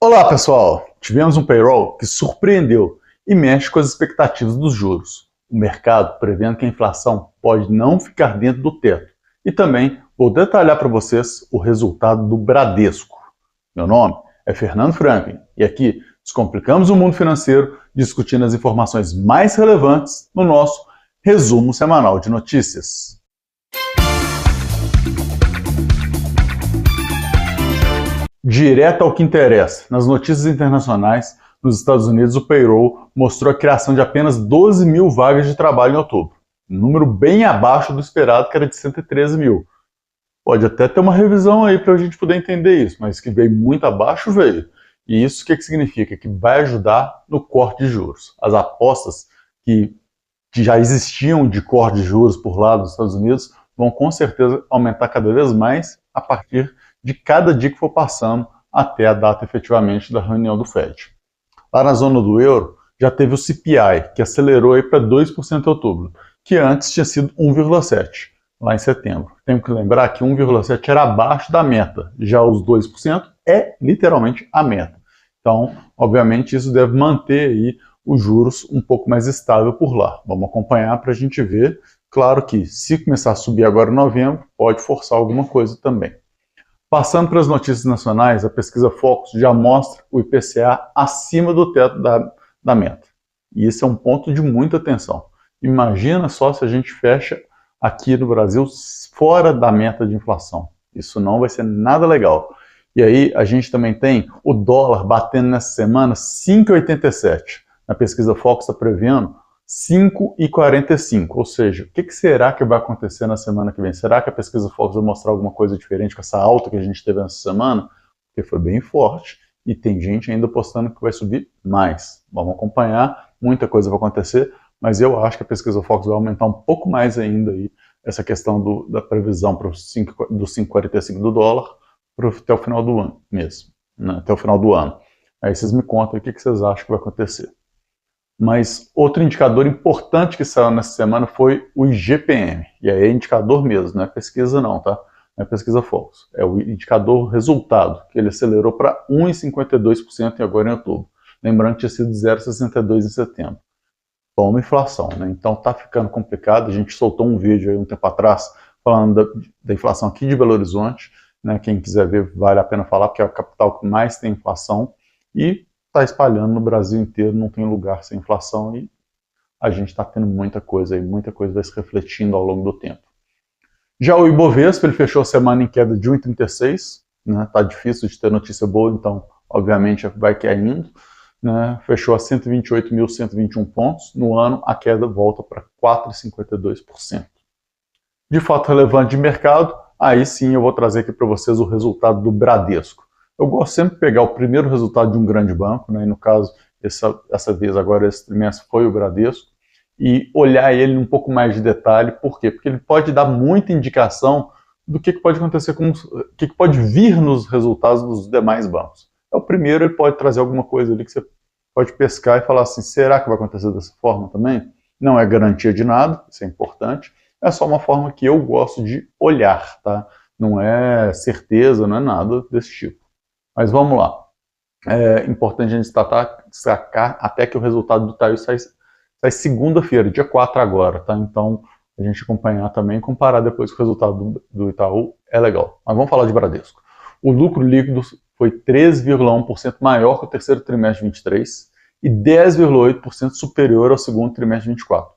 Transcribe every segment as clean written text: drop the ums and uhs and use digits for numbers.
Olá, pessoal! Tivemos um payroll que surpreendeu e mexe com as expectativas dos juros. O mercado prevendo que a inflação pode não ficar dentro do teto. E também vou detalhar para vocês o resultado do Bradesco. Meu nome é Fernando Franklin e aqui descomplicamos o mundo financeiro discutindo as informações mais relevantes no nosso resumo semanal de notícias. Direto ao que interessa. Nas notícias internacionais, nos Estados Unidos, o payroll mostrou a criação de apenas 12 mil vagas de trabalho em outubro. Um número bem abaixo do esperado, que era de 113 mil. Pode até ter uma revisão aí para a gente poder entender isso, mas que veio muito abaixo, veio. E isso o que significa? Que vai ajudar no corte de juros. As apostas que já existiam de corte de juros por lá dos Estados Unidos vão com certeza aumentar cada vez mais a partir de cada dia que for passando até a data efetivamente da reunião do Fed. Lá na zona do euro, já teve o CPI, que acelerou para 2% em outubro, que antes tinha sido 1,7% lá em setembro. Temos que lembrar que 1,7% era abaixo da meta, já os 2% é literalmente a meta. Então, obviamente, isso deve manter aí os juros um pouco mais estável por lá. Vamos acompanhar para a gente ver. Claro que se começar a subir agora em novembro, pode forçar alguma coisa também. Passando para as notícias nacionais, a pesquisa Focus já mostra o IPCA acima do teto da meta. E esse é um ponto de muita atenção. Imagina só se a gente fecha aqui no Brasil fora da meta de inflação. Isso não vai ser nada legal. E aí a gente também tem o dólar batendo nessa semana 5,87. Na pesquisa Focus está prevendo 5,45, ou seja, o que será que vai acontecer na semana que vem? Será que a pesquisa Focus vai mostrar alguma coisa diferente com essa alta que a gente teve nessa semana? Porque foi bem forte e tem gente ainda apostando que vai subir mais. Vamos acompanhar, muita coisa vai acontecer, mas eu acho que a pesquisa Focus vai aumentar um pouco mais ainda aí essa questão da previsão para do 5,45 do dólar até o final do ano mesmo, né? Até o final do ano. Aí vocês me contam o que vocês acham que vai acontecer. Mas outro indicador importante que saiu nessa semana foi o IGPM. E aí é indicador mesmo, não é pesquisa não, tá? Não é pesquisa Focus. É o indicador resultado, que ele acelerou para 1,52% agora em outubro. Lembrando que tinha sido 0,62% em setembro. Toma inflação, né? Então tá ficando complicado. A gente soltou um vídeo aí um tempo atrás falando da inflação aqui de Belo Horizonte, né? Quem quiser ver, vale a pena falar, porque é a capital que mais tem inflação. E está espalhando no Brasil inteiro, não tem lugar sem inflação e a gente está tendo muita coisa aí, muita coisa vai se refletindo ao longo do tempo. Já o Ibovespa, ele fechou a semana em queda de 1,36, né? Tá difícil de ter notícia boa, então obviamente vai caindo, né? Fechou a 128.121 pontos, no ano a queda volta para 4,52%. De fato relevante de mercado, aí sim eu vou trazer aqui para vocês o resultado do Bradesco. Eu gosto sempre de pegar o primeiro resultado de um grande banco, né? E no caso, essa vez agora, esse trimestre foi o Bradesco, e olhar ele um pouco mais de detalhe. Por quê? Porque ele pode dar muita indicação do que pode acontecer, o que pode vir nos resultados dos demais bancos. O primeiro, ele pode trazer alguma coisa ali que você pode pescar e falar assim, será que vai acontecer dessa forma também? Não é garantia de nada, isso é importante, é só uma forma que eu gosto de olhar, tá? Não é certeza, não é nada desse tipo. Mas vamos lá. É importante a gente destacar até que o resultado do Itaú sai segunda-feira, dia 4 agora, tá? Então, a gente acompanhar também, comparar depois com o resultado do Itaú é legal. Mas vamos falar de Bradesco. O lucro líquido foi 13,1% maior que o terceiro trimestre de 23 e 10,8% superior ao segundo trimestre de 24.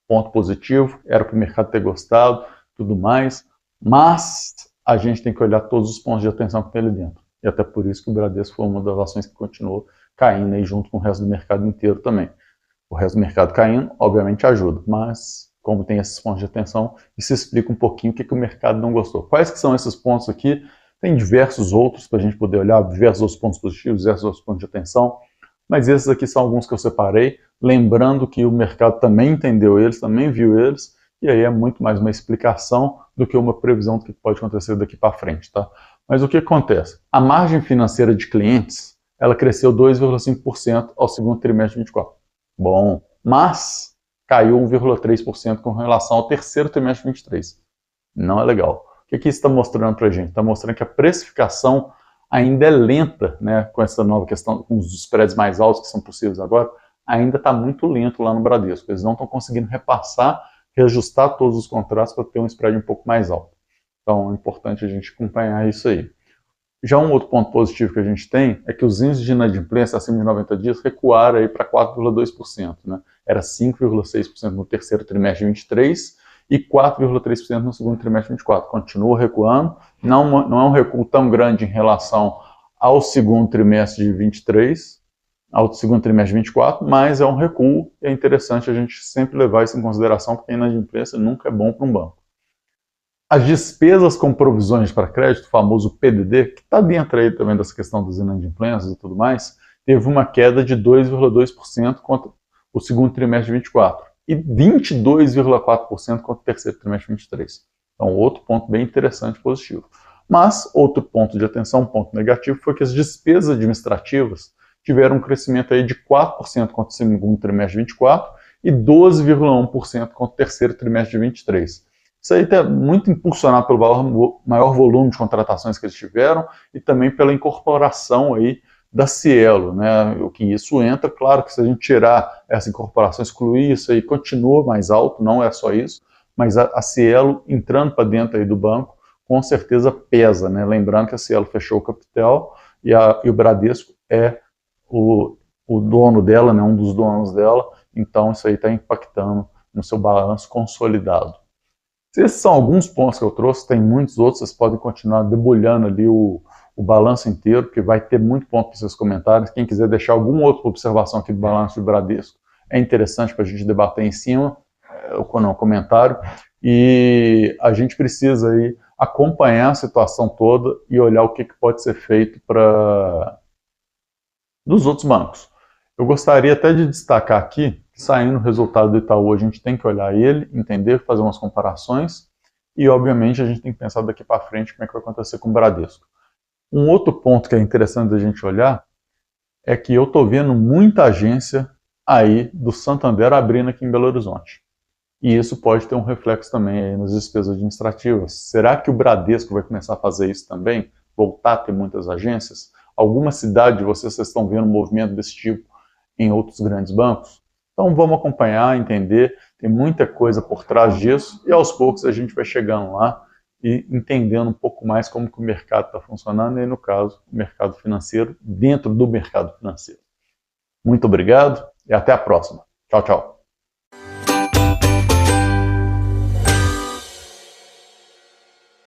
Ponto positivo, era para o mercado ter gostado, tudo mais, mas a gente tem que olhar todos os pontos de atenção que tem ali dentro. E até por isso que o Bradesco foi uma das ações que continuou caindo aí junto com o resto do mercado inteiro também. O resto do mercado caindo, obviamente ajuda, mas como tem esses pontos de atenção, isso explica um pouquinho o que o mercado não gostou. Quais que são esses pontos aqui? Tem diversos outros para a gente poder olhar, diversos outros pontos positivos, diversos outros pontos de atenção, mas esses aqui são alguns que eu separei, lembrando que o mercado também entendeu eles, também viu eles, e aí é muito mais uma explicação do que uma previsão do que pode acontecer daqui para frente, tá? Mas o que acontece? A margem financeira de clientes, ela cresceu 2,5% ao segundo trimestre de 24. Bom, mas caiu 1,3% com relação ao terceiro trimestre de 23. Não é legal. O que isso está mostrando para a gente? Está mostrando que a precificação ainda é lenta, né, com essa nova questão, com os spreads mais altos que são possíveis agora, ainda está muito lento lá no Bradesco. Eles não estão conseguindo repassar, reajustar todos os contratos para ter um spread um pouco mais alto. Então é importante a gente acompanhar isso aí. Já um outro ponto positivo que a gente tem é que os índices de inadimplência acima de 90 dias recuaram aí para 4,2%. Né? Era 5,6% no terceiro trimestre de 23 e 4,3% no segundo trimestre de 24. Continua recuando, não é um recuo tão grande em relação ao segundo trimestre de 23, ao segundo trimestre de 24, mas é um recuo e é interessante a gente sempre levar isso em consideração, porque a inadimplência nunca é bom para um banco. As despesas com provisões para crédito, o famoso PDD, que está dentro aí também dessa questão das inadimplências e tudo mais, teve uma queda de 2,2% contra o segundo trimestre de 24 e 22,4% contra o terceiro trimestre de 23. Então, outro ponto bem interessante e positivo. Mas, outro ponto de atenção, um ponto negativo, foi que as despesas administrativas tiveram um crescimento aí de 4% contra o segundo trimestre de 24 e 12,1% contra o terceiro trimestre de 23. Isso aí está muito impulsionado pelo maior volume de contratações que eles tiveram e também pela incorporação aí da Cielo, né? O que isso entra, claro que se a gente tirar essa incorporação, excluir isso aí, continua mais alto, não é só isso, mas a Cielo entrando para dentro aí do banco, com certeza pesa, né? Lembrando que a Cielo fechou o capital e o Bradesco é o dono dela, né? Um dos donos dela, então isso aí está impactando no seu balanço consolidado. Esses são alguns pontos que eu trouxe, tem muitos outros, vocês podem continuar debulhando ali o balanço inteiro, porque vai ter muito ponto para vocês comentarem. Quem quiser deixar alguma outra observação aqui do balanço do Bradesco, é interessante para a gente debater em cima, no comentário. E a gente precisa aí acompanhar a situação toda e olhar o que pode ser feito dos outros bancos. Eu gostaria até de destacar aqui, saindo o resultado do Itaú, a gente tem que olhar ele, entender, fazer umas comparações e, obviamente, a gente tem que pensar daqui para frente como é que vai acontecer com o Bradesco. Um outro ponto que é interessante da gente olhar é que eu estou vendo muita agência aí do Santander abrindo aqui em Belo Horizonte. E isso pode ter um reflexo também aí nas despesas administrativas. Será que o Bradesco vai começar a fazer isso também? Voltar a ter muitas agências? Alguma cidade de vocês estão vendo um movimento desse tipo em outros grandes bancos? Então vamos acompanhar, entender, tem muita coisa por trás disso e aos poucos a gente vai chegando lá e entendendo um pouco mais como que o mercado está funcionando e, no caso, o mercado financeiro dentro do mercado financeiro. Muito obrigado e até a próxima. Tchau, tchau.